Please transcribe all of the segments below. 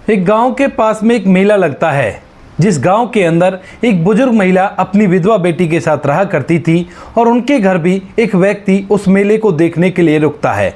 एक गांव के पास में एक मेला लगता है, जिस गांव के अंदर एक बुजुर्ग महिला अपनी विधवा बेटी के साथ रहा करती थी और उनके घर भी एक व्यक्ति उस मेले को देखने के लिए रुकता है।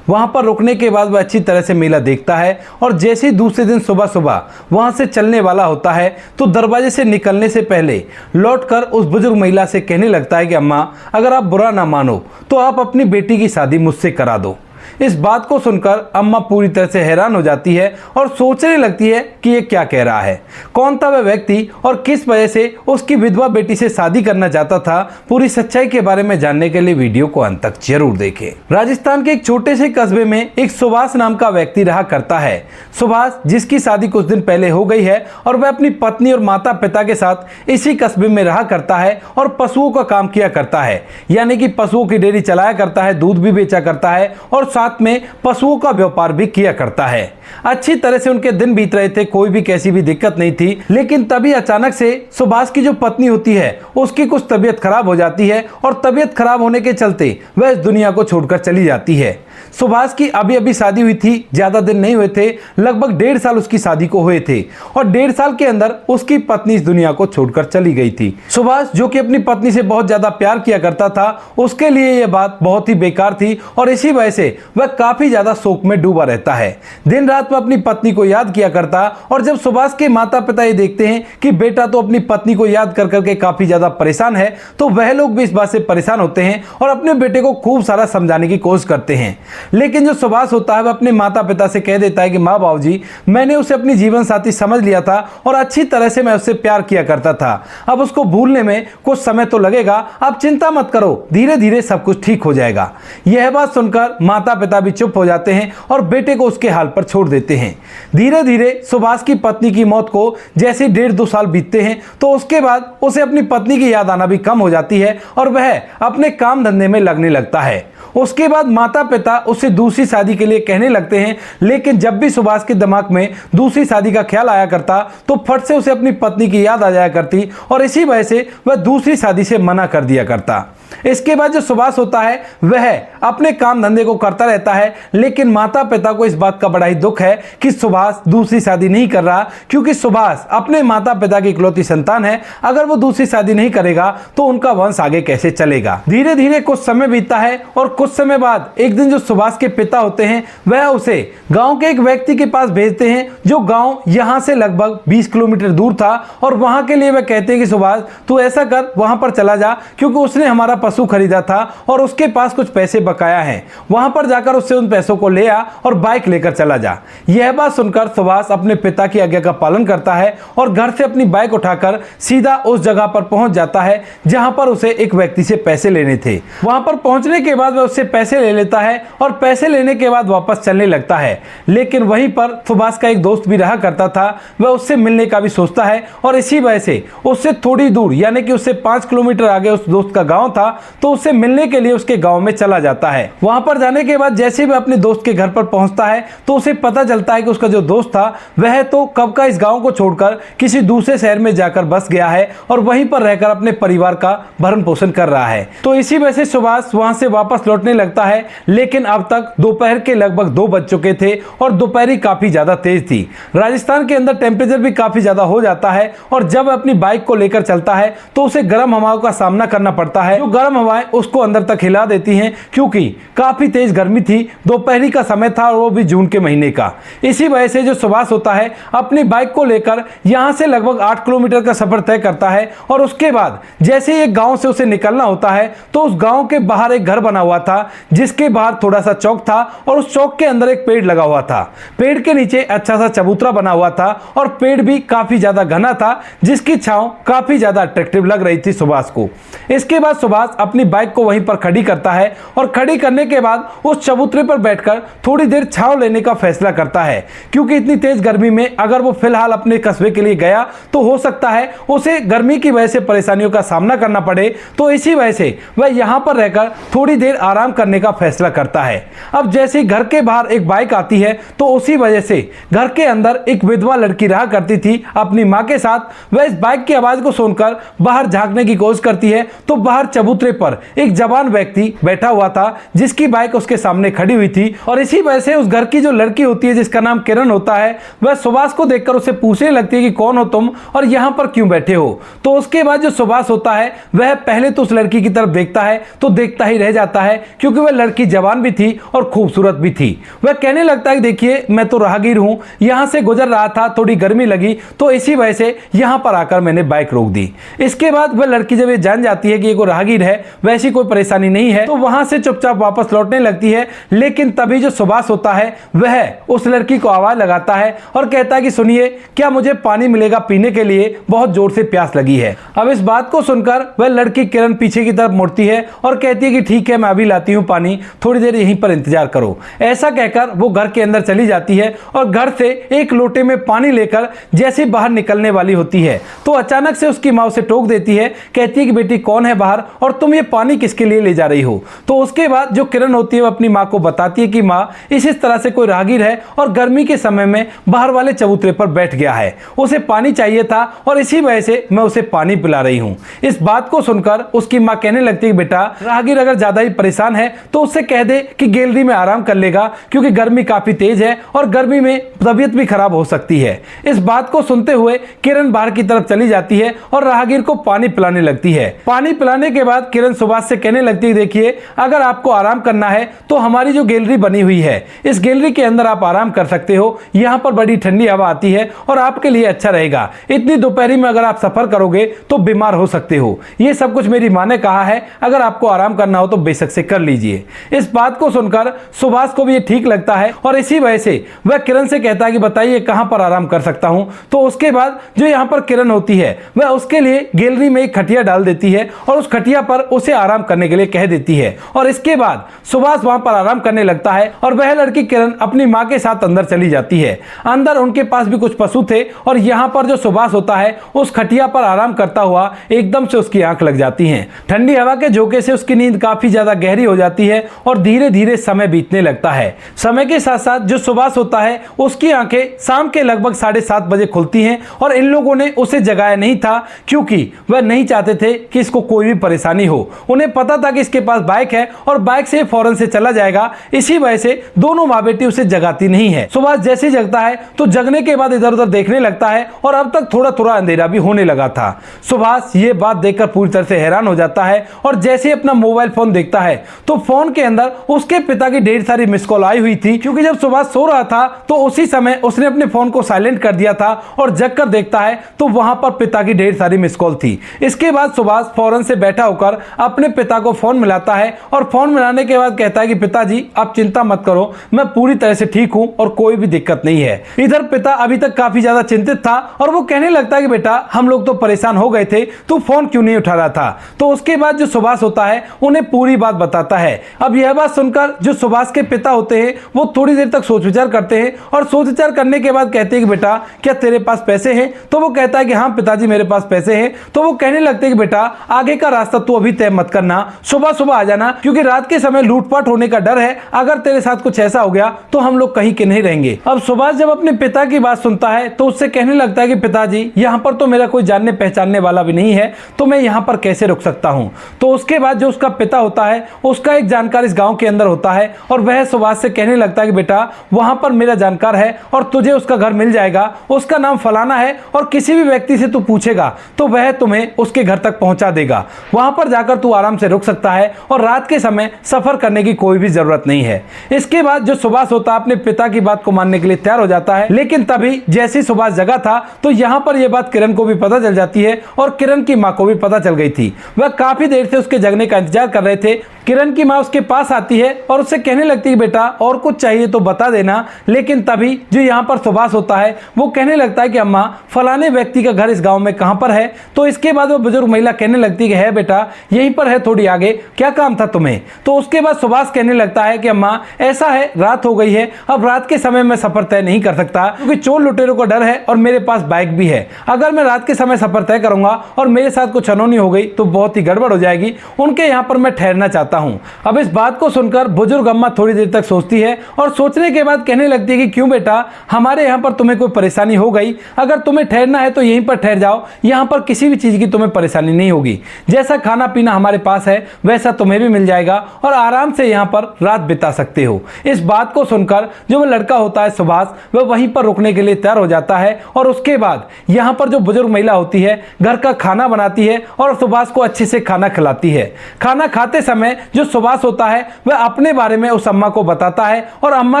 वहां पर रुकने के बाद वह अच्छी तरह से मेला देखता है और जैसे ही दूसरे दिन सुबह सुबह वहां से चलने वाला होता है तो दरवाजे से निकलने से पहले लौटकर उस बुजुर्ग महिला से कहने लगता है कि अम्मा, अगर आप बुरा ना मानो तो आप अपनी बेटी की शादी मुझसे करा दो। इस बात को सुनकर अम्मा पूरी तरह से हैरान हो जाती है और सोचने लगती है कि ये क्या कह रहा है, कौन था वह व्यक्ति और किस वजह से उसकी विधवा बेटी से शादी करना चाहता था। पूरी सच्चाई के बारे में जानने के लिए वीडियो को अंत तक जरूर देखें। राजस्थान के एक छोटे से कस्बे में एक सुभाष नाम का व्यक्ति रहा करता है। सुभाष, जिसकी शादी कुछ दिन पहले हो गई है और वह अपनी पत्नी और माता पिता के साथ इसी कस्बे में रहा करता है और पशुओं का काम किया करता है, यानी कि पशुओं की डेयरी चलाया करता है, दूध भी बेचा करता है और साथ में पशुओं का व्यापार भी किया करता है। अच्छी तरह से उनके दिन बीत रहे थे, कोई भी कैसी भी दिक्कत नहीं थी। लेकिन तभी अचानक से सुभाष की जो पत्नी होती है उसकी कुछ तबीयत खराब हो जाती है और तबीयत खराब होने के चलते वह इस दुनिया को छोड़कर चली जाती है। सुभाष की अभी अभी शादी हुई थी, ज्यादा दिन नहीं हुए थे, लगभग 1.5 साल उसकी शादी को हुए थे और 1.5 साल के अंदर उसकी पत्नी इस दुनिया को छोड़कर चली गई थी। सुभाष, जो कि अपनी पत्नी से बहुत ज्यादा प्यार किया करता था, उसके लिए यह बात बहुत ही बेकार थी और इसी वजह से वह काफी ज्यादा शोक में डूबा रहता है। दिन रात वह अपनी पत्नी को याद किया करता और जब सुभाष के माता पिता ये देखते हैं कि बेटा तो अपनी पत्नी को याद कर करके काफी ज्यादा परेशान है, तो वह लोग भी इस बात से परेशान होते हैं और अपने बेटे को खूब सारा समझाने की कोशिश करते हैं। लेकिन जो सुभाष होता है वह अपने माता पिता से कह देता है कि माँ बाबू जी, मैंने उसे अपनी जीवन साथी समझ लिया था और अच्छी तरह से मैं उससे प्यार किया करता था। अब उसको भूलने में कुछ समय तो लगेगा, आप चिंता मत करो, धीरे धीरे सब कुछ ठीक हो जाएगा। यह बात सुनकर माता पिता भी चुप हो जाते हैं और बेटे को उसके हाल पर छोड़ देते हैं। धीरे धीरे सुभाष की पत्नी की मौत को जैसे 1.5-2 साल बीतते हैं तो उसके बाद उसे अपनी पत्नी की याद आना भी कम हो जाती है और वह अपने काम धंधे में लगने लगता है। उसके बाद माता पिता उससे दूसरी शादी के लिए कहने लगते हैं, लेकिन जब भी सुभाष के दिमाग में दूसरी शादी का ख्याल आया करता तो फट से उसे अपनी पत्नी की याद आ जाया करती और इसी वजह से वह दूसरी शादी से मना कर दिया करता। इसके बाद जो सुभाष होता है वह अपने काम धंधे को करता रहता है, लेकिन माता पिता को इस बात का बड़ा ही दुख है कि सुभाष दूसरी शादी नहीं कर रहा, क्योंकि सुभाष अपने माता पिता की इकलौती संतान है। अगर वो दूसरी शादी नहीं करेगा तो उनका वंश आगे कैसे चलेगा। धीरे धीरे कुछ समय बीतता है और कुछ समय बाद एक दिन जो सुभाष के पिता होते हैं वह उसे गांव के एक व्यक्ति के पास भेजते हैं, जो गांव यहां से लगभग 20 किलोमीटर दूर था और वहां के लिए वह कहते हैं कि सुभाष, तू ऐसा कर, वहां पर चला जा, क्योंकि उसने हमारा पशु खरीदा था और उसके पास कुछ पैसे बकाया हैं। वहां पर जाकर उससे उन पैसों को ले आ और बाइक लेकर चला जा। यह बात सुनकर सुभाष अपने पिता की आज्ञा का पालन करता है और घर से अपनी बाइक उठाकर सीधा उस जगह पर पहुंच जाता है जहां पर उसे एक व्यक्ति से पैसे लेने थे। वहां पर पहुंचने के बाद वह उससे पैसे ले लेता है और पैसे लेने के बाद वापस चलने लगता है। लेकिन वहीं पर सुभाष का एक दोस्त भी रहा करता था, वह उससे मिलने का भी सोचता है और इसी वजह से उससे थोड़ी दूर, यानी कि उससे 5 किलोमीटर आगे उस दोस्त का गांव था, तो उससे मिलने के लिए उसके गांव में चला जाता है। वहां पर जाने के बाद जैसे वह अपने दोस्त के घर पर पहुंचता है तो उसे पता चलता है कि उसका जो दोस्त था वह तो कब का इस गांव को छोड़कर किसी दूसरे शहर में जाकर बस गया है और वहीं पर रहकर अपने परिवार का भरण पोषण कर रहा है। तो इसी वजह से सुभाष वहां से वापस लौटने लगता है, लेकिन अब तक दोपहर के लगभग 2 बज चुके थे और दोपहरी काफी ज्यादा तेज थी। राजस्थान के अंदर टेम्परेचर भी काफी ज्यादा हो जाता है और जब अपनी बाइक को लेकर चलता है तो उसे गर्म हवाओं का सामना करना पड़ता है। जो गर्म हवाएं उसको अंदर तक हिला देती हैं, क्योंकि काफी तेज गर्मी थी, दोपहरी का समय था और वो भी जून के महीने का। इसी वजह से जो सुभाष होता है अपनी बाइक को लेकर यहां से लगभग 8 किलोमीटर का सफर तय करता है और उसके बाद जैसे ही एक गांव से उसे निकलना होता है तो उस गांव के बाहर एक घर बना हुआ था, जिसके बाहर थोड़ा सा चौक था और उस चौक के अंदर एक पेड़ लगा हुआ था। पेड़ के नीचे अच्छा सा चबूतरा बना हुआ था और पेड़ भी काफी ज्यादा घना था, जिसकी छांव काफी ज्यादा अट्रैक्टिव लग रही थी सुभाष को। इसके बाद सुभाष अपनी बाइक को वहीं पर खड़ी करता है और खड़ी करने के बाद उस चबूतरे पर बैठकर थोड़ी देर छांव लेने का फैसला करता है, क्योंकि इतनी तेज गर्मी में अगर वो फिलहाल अपने कस्बे के लिए गया तो हो सकता है उसे गर्मी की वजह से परेशानियों का सामना करना पड़े। तो इसी वजह से वह यहां पर रहकर थोड़ी देर आराम करने का फैसला करता है। अब जैसे ही घर के बाहर एक बाइक आती है तो उसी वजह से घर के अंदर एक विधवा लड़की रहा करती थी अपनी मां के साथ, वह इस बाइक की आवाज को सुनकर बाहर झांकने की कोशिश करती है तो बाहर चबूतरे चबूतरे पर एक जवान व्यक्ति बैठा हुआ था जिसकी बाइक उसके सामने खड़ी हुई थी। और इसी वजह से उस घर की जो लड़की होती है जिसका नाम किरण होता है, वह सुभाष को देखकर उसे पूछने लगती है कि कौन हो तुम और यहां पर क्यों बैठे हो। तो उसके बाद जो सुभाष होता है वह पहले तो उस लड़की की तरफ देखता है तो देखता ही रह जाता है, क्योंकि वह लड़की जवान भी थी और खूबसूरत भी थी। वह कहने लगता है देखिए मैं तो राहगीर हूं, यहां से गुजर रहा था, थोड़ी गर्मी लगी तो इसी वजह से यहां पर आकर मैंने बाइक रोक दी। इसके बाद वह लड़की जब ये जान जाती है कि ये कोई राहगीर है, वैसी कोई परेशानी नहीं है, तो वहां से चुपचाप वापस लौटने लगती है। लेकिन तभी जो सुभाष होता है वह उस लड़की को आवाज लगाता है और कहता है कि सुनिए, क्या मुझे पानी मिलेगा पीने के लिए, बहुत जोर से प्यास लगी है। अब इस बात को सुनकर वह लड़की किरण पीछे की तरफ मुड़ती है और कहती है कि ठीक है मैं अभी लाती हूं पानी, थोड़ी देर यहीं पर इंतजार करो। ऐसा कहकर वो घर के अंदर चली जाती है और घर से एक लोटे में पानी लेकर जैसे बाहर निकलने वाली होती है तो अचानक से उसकी माँ उसे टोक देती है, कहती है कि बेटी कौन है बाहर और तुम ये पानी किसके लिए ले जा रही हो। तो उसके बाद जो किरण होती है वो अपनी माँ को बताती है कि माँ इस तरह से कोई राहगीर है और गर्मी के समय में बाहर वाले चबूतरे पर बैठ गया है, उसे पानी चाहिए था और इसी वजह से मैं उसे पानी पिला रही हूँ। इस बात को सुनकर उसकी माँ कहने लगती है बेटा राहगीर अगर ज्यादा ही परेशान है तो उससे कह दे कि गैलरी में आराम कर लेगा, क्योंकि गर्मी काफी तेज है और गर्मी में तबीयत भी खराब हो सकती है। इस बात को सुनते हुए किरण बाहर की तरफ चली जाती है और राहगीर को पानी पिलाने लगती है। पानी पिलाने के बाद किरण सुभाष से कहने लगती है देखिए अगर आपको आराम करना है तो हमारी जो गैलरी बनी हुई है इस गैलरी के अंदर आप आराम कर सकते हो, यहाँ पर बड़ी ठंडी हवा आती है और आपके लिए अच्छा रहेगा। इतनी दोपहरी में अगर आप सफर करोगे तो बीमार हो सकते हो। ये सब कुछ मेरी माँ ने कहा है, अगर आपको आराम करना हो तो बेशक से कर लीजिए। इस बात को सुनकर सुभाष को भी ये ठीक लगता है और इसी वजह से वह किरण से कहता है कि बताइए कहां पर आराम कर सकता हूं। तो उसके बाद जो यहां पर किरण होती है वह उसके लिए गैलरी में एक खटिया डाल देती है और उस खटिया पर उसे आराम करने के लिए कह देती है। और इसके बाद सुभाष वहां पर आराम करने लगता है और वह लड़की किरण अपनी मां के साथ अंदर चली जाती है। अंदर उनके पास भी कुछ पशु थे और यहां पर जो सुभाष होता है उस खटिया पर आराम करता हुआ एकदम से उसकी आंख लग जाती है। ठंडी हवा के झोंके से उसकी नींद काफी ज्यादा गहरी हो जाती है और धीरे धीरे समय बीतने लगता है। समय के साथ साथ जो सुभाष होता है उसकी आंखें शाम के लगभग 7:30 बजे खुलती हैं और इन लोगों ने उसे जगाया नहीं था, क्योंकि वह नहीं चाहते थे कि इसको कोई भी परेशानी हो। उन्हें पता था कि इसके पास बाइक है और बाइक से फौरन से चला जाएगा, इसी वजह से दोनों माँ बेटी उसे जगाती नहीं है। सुभाष जैसे जगता है तो जगने के बाद इधर उधर देखने लगता है और अब तक थोड़ा थोड़ा अंधेरा भी होने लगा था। सुभाष ये बात देखकर पूरी तरह से हैरान हो जाता है और जैसे अपना मोबाइल फोन देखता है तो फोन के अंदर उसके पिता की ढेर सारी मिस कॉल आई हुई थी, क्योंकि जब सुभाष सो रहा था तो उसी समय उसने अपने फोन को साइलेंट कर दिया था और जग कर देखता है तो वहां पर पिता की ढेर सारी मिस कॉल थी। इसके बाद सुभाष फौरन से बैठा होकर अपने पिता को फोन मिलाता है और फोन मिलाने के बाद कहता है कि पिताजी आप चिंता मत करो, मैं पूरी तरह से ठीक हूं और कोई भी दिक्कत नहीं है। इधर पिता अभी तक काफी ज्यादा चिंतित था और वो कहने लगता है कि बेटा हम लोग तो परेशान हो गए थे, तू फोन क्यों नहीं उठा रहा था। तो उसके बाद जो सुभाष होता है उन्हें पूरी बात बताता है। अब यह बात सुनकर जो सुभाष के पिता होते हैं वो थोड़ी देर तक सोच विचार करते हैं और सोच विचार करने के बाद कहते हैं कि बेटा क्या तेरे पास पैसे हैं। तो वो कहता है कि हाँ पिताजी मेरे पास पैसे हैं। तो वो कहने लगते हैं कि बेटा आगे का रास्ता तू अभी तय मत करना, सुबह सुबह आ जाना, क्योंकि रात के समय लूटपाट होने का डर है, अगर तेरे साथ कुछ ऐसा हो गया तो हम लोग कहीं के नहीं रहेंगे। अब सुभाष जब अपने पिता की बात सुनता है तो उससे कहने लगता है कि पिताजी यहाँ पर तो मेरा कोई जानने पहचानने वाला भी नहीं है, तो मैं यहाँ पर कैसे रुक सकता हूँ। तो उसके बाद जो उसका पिता होता है उसका एक जानकार इस गांव के अंदर होता है और वह सुभाष से कहने लगता है कि बेटा वहां पर मेरा जानकार है और तुझे उसका घर मिल जाएगा, उसका नाम फलाना है और किसी भी व्यक्ति से तू पूछेगा तो वह तुम्हें उसके घर तक पहुंचा देगा। वहां पर जाकर तू आराम से रुक सकता है और रात के समय सफर करने की कोई भी जरूरत नहीं है। इसके बाद जो सुभाष होता है अपने पिता की बात को मानने के लिए तैयार हो जाता है, लेकिन तभी जैसे सुभाष जगा था तो यहाँ पर यह बात किरण को भी पता चल जाती है और किरण की माँ को भी पता चल गई थी। वह काफी देर से उसके जगने का इंतजार कर रहे थे। किरण की माँ उसके पास आती है और उससे कहने लगती है बेटा और कुछ चाहिए तो बता देना। लेकिन तभी जो यहाँ पर सुभाष होता है वो कहने लगता है कि अम्मा फलाने व्यक्ति का घर इस गांव में कहां पर है। तो इसके बाद वो बुजुर्ग महिला कहने लगती है कि है बेटा यहीं पर है, थोड़ी आगे, क्या काम था तुम्हें। तो उसके बाद सुभाष कहने लगता है कि अम्मा ऐसा है रात हो गई है, अब रात के समय में सफर तय नहीं कर सकता क्योंकि चोर लुटेरों का डर है और मेरे पास बाइक भी है। अगर मैं रात के समय सफर तय करूंगा और मेरे साथ कुछ अनहोनी हो गई तो बहुत ही गड़बड़ हो जाएगी, उनके यहाँ पर मैं ठहरना चाहता जाता हूँ। अब इस बात को सुनकर बुजुर्ग अम्मा थोड़ी देर तक सोचती है और सोचने के बाद कहने लगती है कि क्यों बेटा, हमारे यहाँ पर तुम्हें कोई परेशानी हो गई? अगर तुम्हें ठहरना है तो यहीं पर ठहर जाओ, यहाँ पर किसी भी चीज़ की तुम्हें परेशानी नहीं होगी। जैसा खाना पीना हमारे पास है वैसा तुम्हें भी मिल जाएगा और आराम से यहाँ पर रात बिता सकते हो। इस बात को सुनकर जो वो लड़का होता है सुभाष, वह वहीं पर रुकने के लिए तैयार हो जाता है और उसके बाद यहाँ पर जो बुजुर्ग महिला होती है घर का खाना बनाती है और सुभाष को अच्छे से खाना खिलाती है। खाना खाते समय जो सुभाष होता है वह अपने बारे में उस अम्मा को बताता है और अम्मा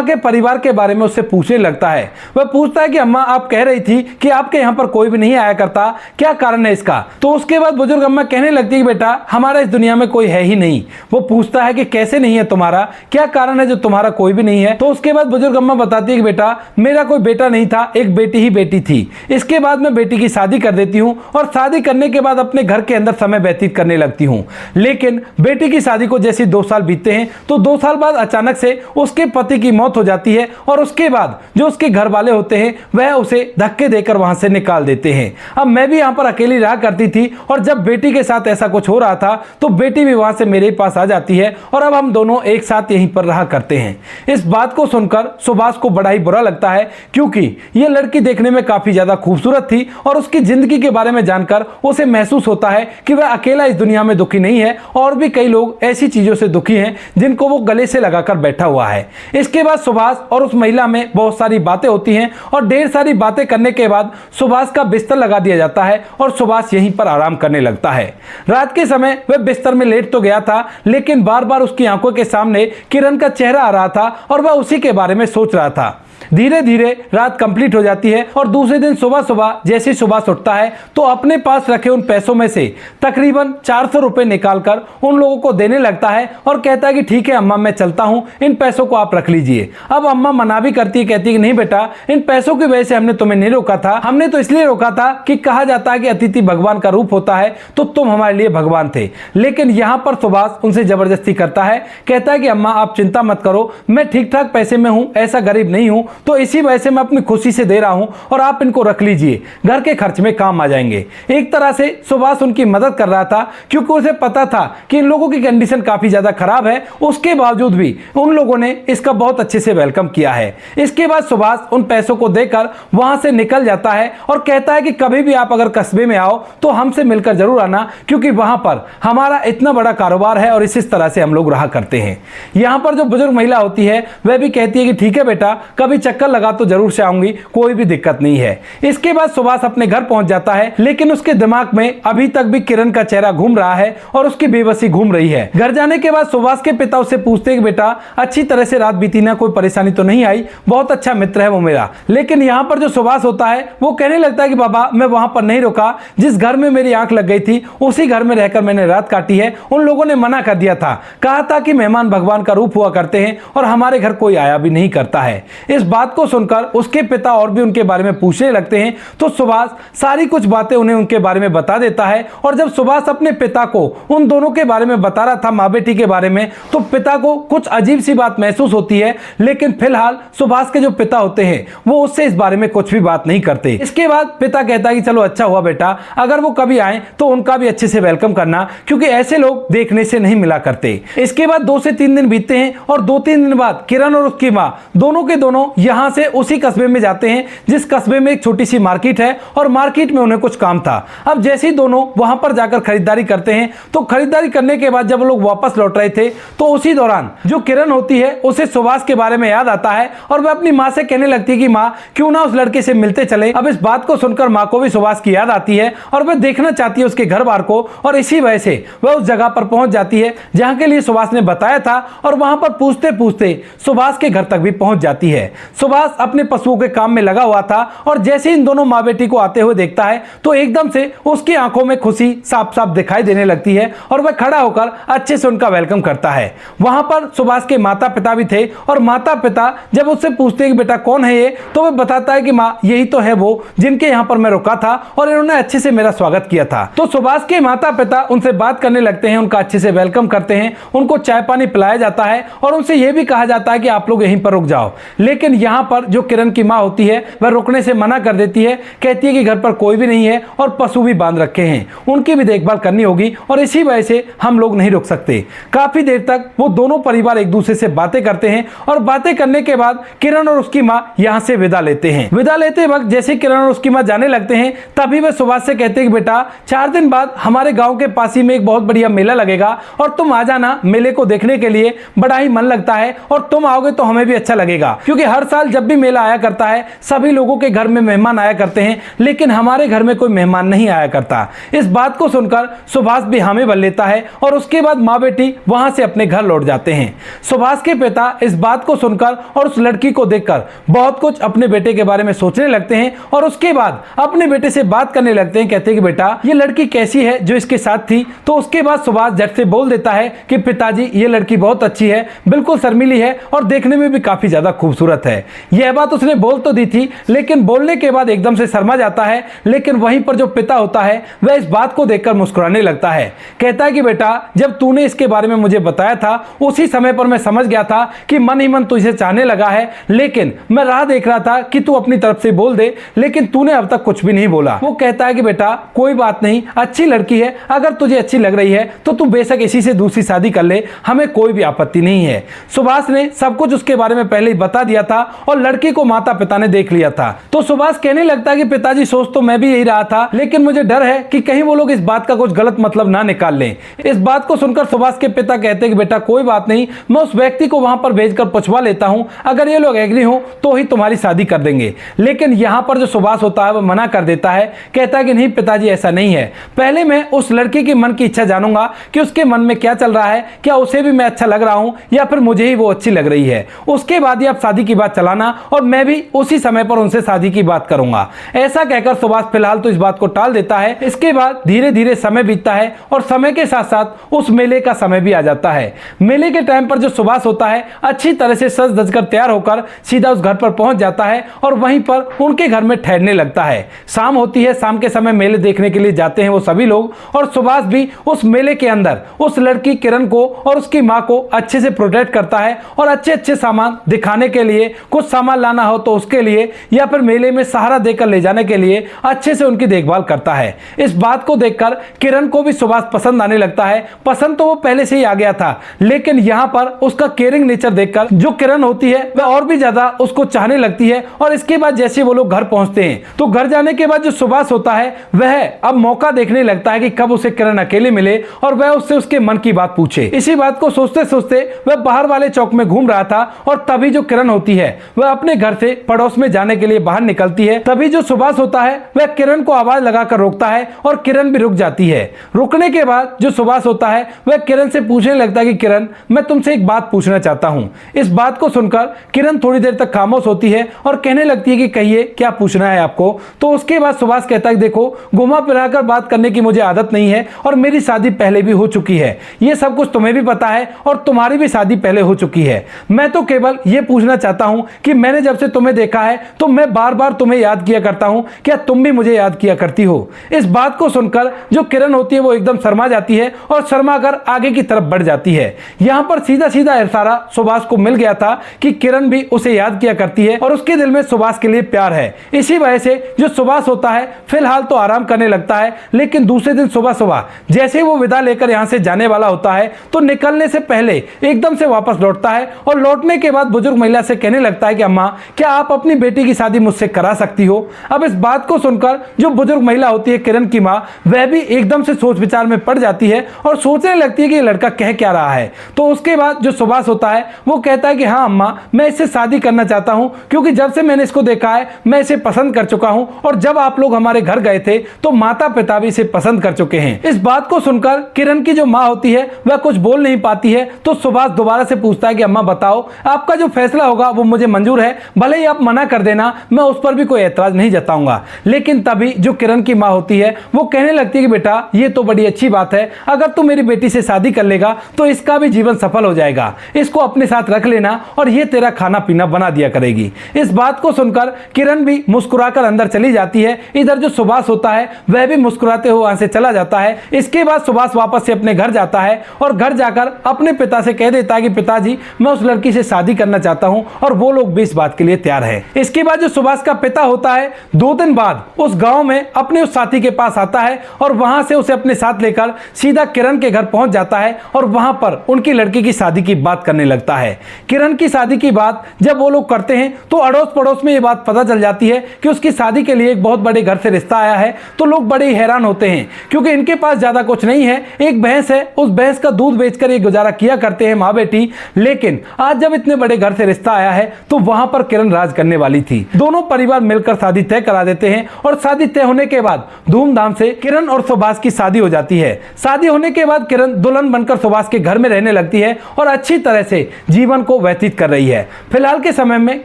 के परिवार के बारे में उससे पूछने लगता है। वह पूछता है कि अम्मा, आप कह रही थी कि आपके यहाँ पर कोई भी नहीं आया करता, क्या कारण है इसका? तो उसके बाद बुजुर्ग अम्मा कहने लगती है कि बेटा, हमारा इस दुनिया में कोई है ही नहीं। वो पूछता है कि कैसे नहीं है तुम्हारा, क्या कारण है जो तुम्हारा कोई भी नहीं है? तो उसके बाद बुजुर्ग अम्मा बताती है कि बेटा, मेरा कोई बेटा नहीं था, एक बेटी ही बेटी थी। इसके बाद मैं बेटी की शादी कर देती हूँ और शादी करने के बाद अपने घर के अंदर समय व्यतीत करने लगती हूँ। लेकिन बेटी की शादी को जैसे 2 साल बीतते हैं तो 2 साल बाद अचानक से उसके पति की मौत हो जाती है और उसके बाद जो उसके घर वाले होते हैं वह उसे धक्के देकर वहां से निकाल देते हैं। अब मैं भी यहाँ पर अकेली रहा करती थी और जब बेटी के साथ ऐसा कुछ हो रहा था तो बेटी भी वहां से मेरे पास आ जाती है और अब हम दोनों एक साथ यहीं पर रहा करते हैं। इस बात को सुनकर सुभाष को बड़ा ही बुरा लगता है क्योंकि यह लड़की देखने में काफी ज्यादा खूबसूरत थी और उसकी जिंदगी के बारे में जानकर उसे महसूस होता है कि वह अकेला इस दुनिया में दुखी नहीं है और भी कई लोग ऐसी चीजों से दुखी हैं जिनको वो गले से लगाकर बैठा हुआ है। इसके बाद सुभाष और उस महिला में बहुत सारी बातें होती हैं और ढेर सारी बातें करने के बाद सुभाष का बिस्तर लगा दिया जाता है और सुभाष यहीं पर आराम करने लगता है। रात के समय वह बिस्तर में लेट तो गया था लेकिन बार बार उसकी आंखों के सामने किरण का चेहरा आ रहा था और वह उसी के बारे में सोच रहा था। धीरे धीरे रात कंप्लीट हो जाती है और दूसरे दिन सुबह सुबह जैसे सुभाष उठता है तो अपने पास रखे उन पैसों में से तकरीबन 400 रुपए निकालकर उन लोगों को देने लगता है और कहता है कि ठीक है अम्मा, मैं चलता हूं, इन पैसों को आप रख लीजिए। अब अम्मा मना भी करती है, कहती है कि नहीं बेटा, इन पैसों की वजह से हमने तुम्हें नहीं रोका था, हमने तो इसलिए रोका था कि कहा जाता है कि अतिथि भगवान का रूप होता है, तो तुम हमारे लिए भगवान थे। लेकिन यहाँ पर सुभाष उनसे जबरदस्ती करता है, कहता है कि अम्मा आप चिंता मत करो, मैं ठीक ठाक पैसे में हूं, ऐसा गरीब नहीं हूं, तो इसी वजह से मैं अपनी खुशी से दे रहा हूं और आप इनको रख लीजिए, घर के खर्च में काम आ जाएंगे। एक तरह से सुभाष उनकी मदद कर रहा था क्योंकि उसे पता था कि इन लोगों की कंडीशन काफी ज्यादा खराब है, उसके बावजूद भी उन लोगों ने इसका बहुत अच्छे से वेलकम किया है। इसके बाद सुभाष उन पैसों को देकर वहां से निकल जाता है और कहता है कि कभी भी आप अगर कस्बे में आओ तो हमसे मिलकर जरूर आना क्योंकि वहां पर हमारा इतना बड़ा कारोबार है और इस तरह से हम लोग रहा करते हैं। यहां पर जो बुजुर्ग महिला होती है वह भी कहती है कि ठीक है बेटा, कभी चक्कर लगा तो जरूर से आऊंगी, कोई भी दिक्कत नहीं है। इसके बाद सुभाष अपने घर पहुंच जाता है लेकिन उसके दिमाग में अभी तक भी किरण का चेहरा घूम रहा है और उसकी बेबसी घूम रही है। घर जाने के बाद सुभाष के पिता उससे पूछते हैं कि बेटा अच्छी तरह से रात बीती ना, कोई परेशानी तो नहीं आई? बहुत अच्छा मित्र है वो मेरा। लेकिन यहाँ पर जो सुभाष होता है वो कहने लगता है कि बाबा मैं वहां पर नहीं रुका, जिस घर में मेरी आंख लग गई थी उसी घर में रहकर मैंने रात काटी है। उन लोगों ने मना कर दिया था, कहा था कि मेहमान भगवान का रूप हुआ करते हैं और हमारे घर कोई आया भी नहीं करता है। इस बात को सुनकर उसके पिता और भी उनके बारे में पूछने लगते हैं तो सुभाष सारी कुछ बातें उन्हें उनके बारे में बता देता है। और जब सुभाष अपने पिता को उन दोनों के बारे में बता रहा था, माँ बेटी के बारे में, तो पिता को कुछ अजीब सी बात महसूस होती है। लेकिन फिलहाल सुभाष के जो पिता होते हैं वो उससे इस बारे में कुछ भी बात नहीं करते। इसके बाद पिता कहता है कि चलो अच्छा हुआ बेटा, अगर वो कभी आए तो उनका भी अच्छे से वेलकम करना क्योंकि ऐसे लोग देखने से नहीं मिला करते। इसके बाद 2 से 3 दिन बीतते हैं और 2-3 दिन बाद किरण और उसकी माँ दोनों के दोनों यहां से उसी कस्बे में जाते हैं जिस कस्बे में एक छोटी सी मार्केट है और मार्केट में उन्हें कुछ काम था। अब जैसे ही दोनों वहां पर जाकर खरीदारी करते हैं तो खरीदारी करने के बाद जब वो लोग वापस लौट रहे थे तो उसी दौरान जो किरण होती है उसे सुभाष के बारे में याद आता है और वह अपनी माँ से कहने लगती है कि माँ क्यों ना उस लड़के से मिलते चले। अब इस बात को सुनकर माँ को भी सुभाष की याद आती है और वह देखना चाहती है उसके घर बार को और इसी वजह से वह उस जगह पर पहुंच जाती है जहां के लिए सुभाष ने बताया था और वहां पर पूछते पूछते सुभाष के घर तक भी पहुंच जाती है। सुभाष अपने पशुओं के काम में लगा हुआ था और जैसे इन दोनों माँ बेटी को आते हुए देखता है तो एकदम से उसकी आंखों में खुशी साफ साफ दिखाई देने लगती है और वह खड़ा होकर अच्छे से उनका वेलकम करता है। वहां पर सुभाष के माता पिता भी थे और माता पिता जब उससे पूछते हैं कि बेटा कौन है ये, तो वह बताता है कि माँ यही तो है वो जिनके यहाँ पर मैं रुका था और इन्होंने अच्छे से मेरा स्वागत किया था। तो सुभाष के माता पिता उनसे बात करने लगते हैं, उनका अच्छे से वेलकम करते हैं, उनको चाय पानी पिलाया जाता है और उनसे यह भी कहा जाता है कि आप लोग यहीं पर रुक जाओ। लेकिन लेकिन यहाँ पर जो किरण की माँ होती है वह रुकने से मना कर देती है। कहती है कि घर पर कोई भी नहीं है और पशु भी बांध रखे हैं, उनकी भी देखभाल करनी होगी और इसी वजह से हम लोग नहीं रुक सकते। काफी देर तक वो दोनों परिवार एक दूसरे से बातें करते हैं और बातें करने के बाद किरण और उसकी माँ यहाँ से विदा लेते हैं। विदा लेते वक्त जैसे किरण और उसकी माँ जाने लगते हैं तभी वह सुभाष से कहते हैं कि बेटा 4 दिन बाद हमारे गांव के पास ही में एक बहुत बढ़िया मेला लगेगा और तुम आ जाना मेले को देखने के लिए, बड़ा ही मन लगता है और तुम आओगे तो हमें भी अच्छा लगेगा, क्योंकि हर साल जब भी मेला आया करता है सभी लोगों के घर में मेहमान आया करते हैं लेकिन हमारे घर में कोई मेहमान नहीं आया करता। इस बात को सुनकर सुभाष भी हामी भर लेता है और उसके बाद माँ बेटी वहां से अपने घर लौट जाते हैं। सुभाष के पिता इस बात को सुनकर और उस लड़की को देखकर बहुत कुछ अपने बेटे के बारे में सोचने लगते हैं और उसके बाद अपने बेटे से बात करने लगते हैं। कहते हैं कि बेटा ये लड़की कैसी है जो इसके साथ थी। तो उसके बाद सुभाष झट से बोल देता है कि पिताजी ये लड़की बहुत अच्छी है, बिल्कुल शर्मीली है और देखने में भी काफी ज्यादा खूबसूरत है। यह बात उसने बोल तो दी थी लेकिन बोलने के बाद एकदम से शर्मा जाता है। लेकिन वहीं पर जो पिता होता है वह इस बात को देखकर मुस्कुराने लगता है। कहता है कि बेटा जब तूने इसके बारे में मुझे बताया था उसी समय पर मैं समझ गया था कि मन ही मन तुझे चाहने लगा है, लेकिन मैं राह देख रहा था कि तू अपनी तरफ से बोल दे, लेकिन तूने अब तक कुछ भी नहीं बोला। वो कहता है कि बेटा कोई बात नहीं, अच्छी लड़की है, अगर तुझे अच्छी लग रही है तो तू बेशक इसी से दूसरी शादी कर ले, हमें कोई भी आपत्ति नहीं है। सुभाष ने सब कुछ उसके बारे में पहले ही बता दिया था और लड़की को माता पिता ने देख लिया था। तो सुभाष कहने लगता है कि पिताजी सोच तो मैं भी यही रहा था, लेकिन मुझे डर है कि कहीं वो लोग इस बात का कुछ गलत मतलब ना निकाल लें। इस बात को सुनकर सुभाष के पिता कहते हैं कि बेटा कोई बात नहीं, मैं उस व्यक्ति को वहां पर भेजकर पूछवा लेता हूं, अगर ये लोग एग्री हो तो ही तुम्हारी शादी कर देंगे। लेकिन यहां पर जो सुभाष होता है वह मना कर देता है। कहता है कि नहीं पिताजी ऐसा नहीं है, पहले मैं उस लड़की के मन की इच्छा जानूंगा कि उसके मन में क्या चल रहा है, क्या उसे भी मैं अच्छा लग रहा हूं या फिर मुझे ही वो अच्छी लग रही है। उसके बाद ही आप शादी की बात चलाना और मैं भी उसी समय पर उनसे शादी की बात करूंगा। ऐसा कहकर सुभाष फिलहाल तो इस बात को टाल देता है। इसके बाद धीरे धीरे समय बीतता है और समय के साथ साथ उस मेले का समय भी आ जाता है। मेले के टाइम पर जो सुभाष होता है अच्छी तरह से सज धज कर तैयार होकर सीधा उस घर पर पहुंच जाता है और वहीं पर उनके घर में ठहरने लगता है। शाम होती है, शाम के समय मेले देखने के लिए जाते हैं वो सभी लोग और सुभाष भी उस मेले के अंदर उस लड़की किरण को और उसकी मां को अच्छे से प्रोटेक्ट करता है और अच्छे अच्छे सामान दिखाने के लिए, कुछ सामान लाना हो तो उसके लिए या फिर मेले में सहारा देकर ले जाने के लिए अच्छे से उनकी देखभाल करता है। इस बात को देखकर किरण को भी सुभाष पसंद आने लगता है। पसंद तो वो पहले से ही आ गया था, लेकिन यहाँ पर उसका केयरिंग नेचर देखकर जो किरण होती है वह और भी ज्यादा उसको चाहने लगती है। और इसके बाद जैसे वो लोग घर पहुंचते हैं तो घर जाने के बाद जो सुभाष होता है वह अब मौका देखने लगता है कि कब उसे किरण अकेले मिले और वह उससे उसके मन की बात पूछे। इसी बात को सोचते सोचते वह बाहर वाले चौक में घूम रहा था और तभी जो किरण होती है वह अपने घर से पड़ोस में जाने के लिए बाहर निकलती है। तभी जो सुभाष होता है वह किरण को आवाज लगाकर रोकता है और किरण भी रुक जाती है। रुकने के बाद जो सुभाष होता है वह किरण से पूछने लगता है कि किरण मैं तुमसे एक बात पूछना चाहता हूं। इस बात को सुनकर किरण थोड़ी देर तक खामोश होती है और कहने लगती है कि कहिए क्या पूछना है आपको। तो उसके बाद सुभाष कहता है देखो घुमा फिराकर बात करने की मुझे आदत नहीं है और मेरी शादी पहले भी हो चुकी है, ये सब कुछ तुम्हें भी पता है और तुम्हारी भी शादी पहले हो चुकी है। मैं तो केवल ये पूछना चाहता हूं कि मैंने जब से तुम्हें देखा है तो मैं बार बार तुम्हें याद किया करता हूं, क्या तुम भी मुझे याद किया करती हो। इस बात को सुनकर जो किरण होती है वो एकदम शर्मा जाती है और शर्मा कर आगे की तरफ बढ़ जाती है। यहां पर सीधा सीधा इशारा सुभाष को मिल गया था कि किरण भी उसे याद किया करती है और उसके दिल में सुभाष के लिए प्यार है। इसी वजह से जो सुभाष होता है फिलहाल तो आराम करने लगता है, लेकिन दूसरे दिन सुबह सुबह जैसे वो विदा लेकर यहां से जाने वाला होता है तो निकलने से पहले एकदम से वापस लौटता है और लौटने के बाद बुजुर्ग महिला से कहने लगता है कि अम्मा क्या आप अपनी बेटी की शादी मुझसे करा सकती हो। अब इस बात को सुनकर जो बुजुर्ग महिला होती है किरण की माँ, वह भी एकदम से सोच विचार में पड़ जाती है और सोचने लगती है कि ये लड़का कह क्या रहा है। तो उसके बाद जो सुभाष होता है वो कहता है कि हाँ अम्मा मैं इससे शादी करना चाहता हूं, क्योंकि जब से मैंने इसको देखा है मैं इसे पसंद कर चुका हूं और जब आप लोग हमारे घर गए थे तो माता पिता भी इसे पसंद कर चुके हैं। इस बात को सुनकर किरण की जो माँ होती है वह कुछ बोल नहीं पाती है। तो सुभाष दोबारा से पूछता है कि अम्मा बताओ आपका जो फैसला होगा वो मुझे मंजूर है, भले ही आप मना कर देना, मैं उस पर भी कोई ऐतराज नहीं जताऊंगा। लेकिन तभी जो किरण की माँ होती है वो कहने लगती है कि बेटा ये तो बड़ी अच्छी बात है, अगर तू मेरी बेटी से शादी कर लेगा तो इसका भी जीवन सफल हो जाएगा, इसको अपने साथ रख लेना और ये तेरा खाना पीना बना दिया करेगी। इस बात को सुनकर किरण भी मुस्कुराकर अंदर चली जाती है। इधर जो सुभाष होता है वह भी मुस्कुराते हुए वहां से चला जाता है। इसके बाद सुभाष वापस से अपने घर जाता है और घर जाकर अपने पिता से कह देता है कि पिताजी मैं उस लड़की से शादी करना चाहता हूं और वो लोग भी इस बात के लिए तैयार है। इसके बाद जो सुभाष का पिता होता है 2 दिन बाद उस गांव में अपने उस साथी के पास आता है और वहां से उसे अपने साथ लेकर सीधा किरण के घर पहुंच जाता है और वहां पर उनकी लड़की की शादी की बात करने लगता है। किरण की शादी की बात जब वो लोग करते हैं तो अड़ोस पड़ोस में ये बात पता चल जाती है कि उसकी शादी के लिए एक बहुत बड़े घर से रिश्ता आया है। तो लोग बड़े ही हैरान होते हैं क्योंकि इनके पास ज्यादा कुछ नहीं है, एक भैंस है, उस भैंस का दूध बेचकर ये गुजारा किया करते हैं माँ बेटी। लेकिन आज जब इतने बड़े घर से रिश्ता आया है तो वहां पर किरण राज करने वाली थी। दोनों परिवार मिलकर शादी तय करा देते हैं और शादी तय होने के बाद धूमधाम से किरण और सुभाष की शादी हो जाती है। शादी होने के बाद किरण दुल्हन बनकर सुभाष के घर में रहने लगती है और अच्छी तरह से जीवन को व्यतीत कर रही है। फिलहाल के समय में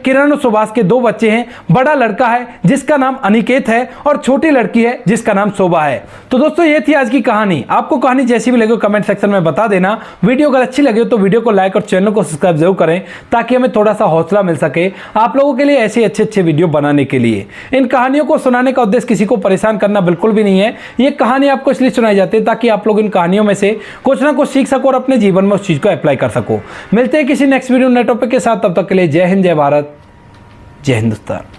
किरण और सुभाष के 2 बच्चे हैं। बड़ा लड़का है जिसका नाम अनिकेत है और छोटी लड़की है जिसका नाम शोभा है। तो दोस्तों ये थी आज की कहानी। आपको कहानी जैसी भी लगे कमेंट सेक्शन में बता देना। वीडियो अगर अच्छी लगे तो वीडियो को लाइक और चैनल को सब्सक्राइब जरूर करें ताकि हमें थोड़ा सा हौसला मिल सके आप लोगों के लिए ऐसे अच्छे वीडियो बनाने के लिए। इन कहानियों को सुनाने का उद्देश्य किसी को परेशान करना बिल्कुल भी नहीं है। ये कहानी आपको इसलिए सुनाई जाती है ताकि आप लोग इन कहानियों में से कुछ ना कुछ सीख सको और अपने जीवन में उस चीज को अप्लाई कर सको। मिलते हैं किसी नेक्स्ट वीडियो नए टॉपिक के साथ, तब तक के लिए जय हिंद, जय भारत, जय हिंदुस्तान।